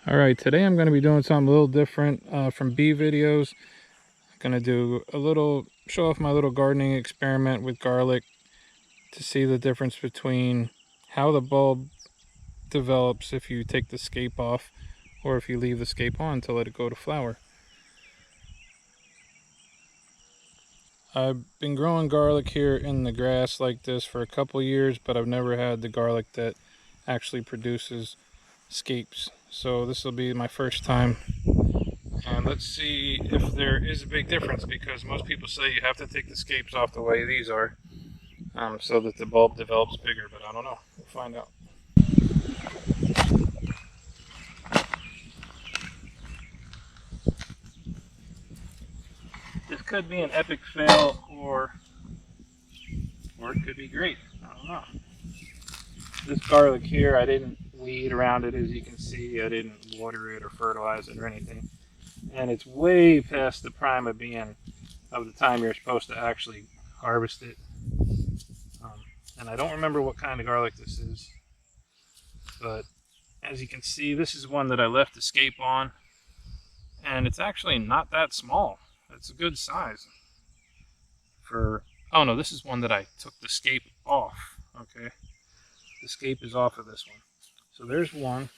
All right, today I'm going to be doing something a little different from bee videos. I'm going to do a little, show off my little gardening experiment with garlic to see the difference between how the bulb develops if you take the scape off or if you leave the scape on to let it go to flower. I've been growing garlic here in the grass like this for a couple years, but I've never had the garlic that actually produces scapes. So this will be my first time. And let's see if there is a big difference, because most people say you have to take the scapes off the way these are so that the bulb develops bigger, but I don't know. We'll find out. This could be an epic fail, or it could be great. I don't know. This garlic here, I didn't weed around it, as you can see. I didn't water it or fertilize it or anything. And it's way past the prime of being of the time you're supposed to actually harvest it. And I don't remember what kind of garlic this is, but as you can see, this is one that I left the scape on, and it's actually not that small. It's a good size for, oh no, this is one that I took the scape off. Okay, the scape is off of this one. So there's one.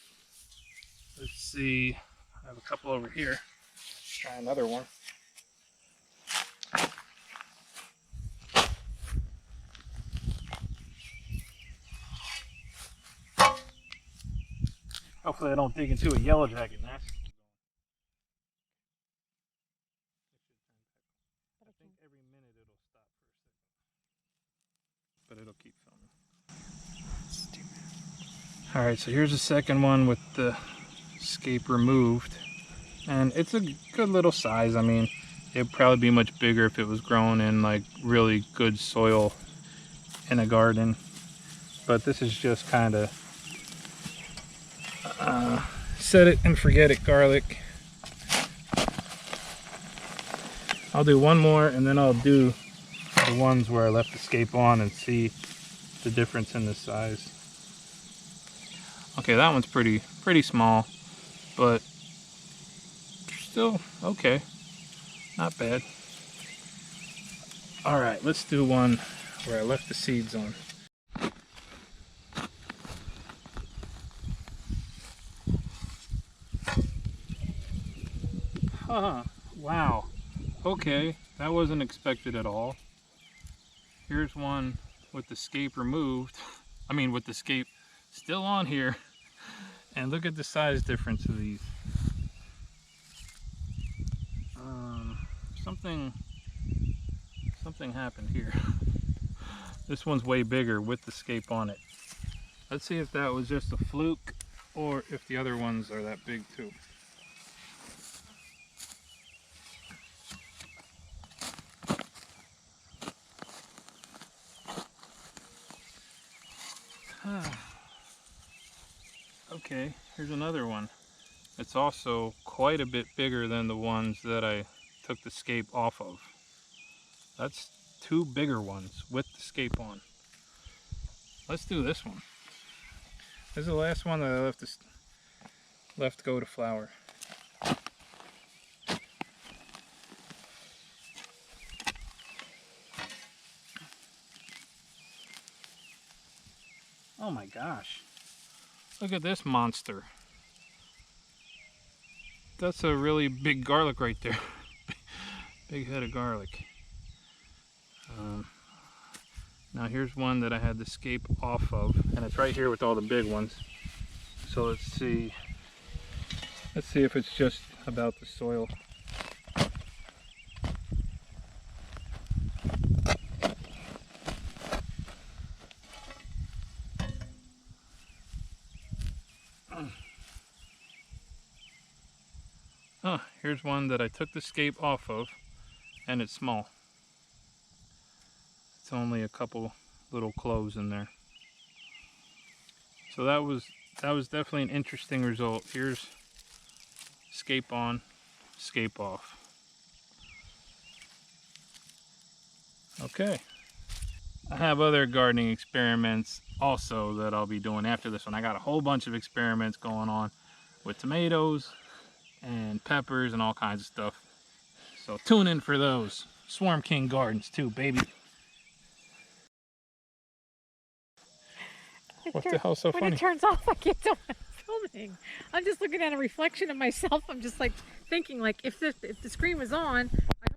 Let's see, I have a couple over here. Let's try another one. Hopefully I don't dig into a yellow jacket nest. I think every minute it'll stop for a second, but it'll keep filming. Alright, so here's the second one with the scape removed. And it's a good little size. I mean, it'd probably be much bigger if it was grown in like really good soil in a garden. But this is just kind of set it and forget it garlic. I'll do one more and then I'll do the ones where I left the scape on and see the difference in the size. Okay, that one's pretty small, but still okay, not bad. All right, let's do one where I left the seeds on. Wow, okay, that wasn't expected at all. Here's one with the scape removed. I mean, with the scape still on here. And look at the size difference of these. Something happened here. This one's way bigger with the scape on it. Let's see if that was just a fluke or if the other ones are that big too. Okay, here's another one. It's also quite a bit bigger than the ones that I took the scape off of. That's two bigger ones with the scape on. Let's do this one. This is the last one that I left go to flower. Oh my gosh. Look at this monster. That's a really big garlic right there. Big head of garlic. Now here's one that I had the scape off of, and it's right here with all the big ones. So let's see if it's just about the soil. Here's one that I took the scape off of, and it's small. It's only a couple little cloves in there. So that was definitely an interesting result. Here's scape on, scape off. Okay. I have other gardening experiments also that I'll be doing after this one. I got a whole bunch of experiments going on. with tomatoes and peppers and all kinds of stuff. So tune in for those. Swarm King Gardens too, baby. What the hell's so funny? When it turns off, I can't tell what I'm filming. I'm just looking at a reflection of myself. I'm just like thinking, like, if the screen was on,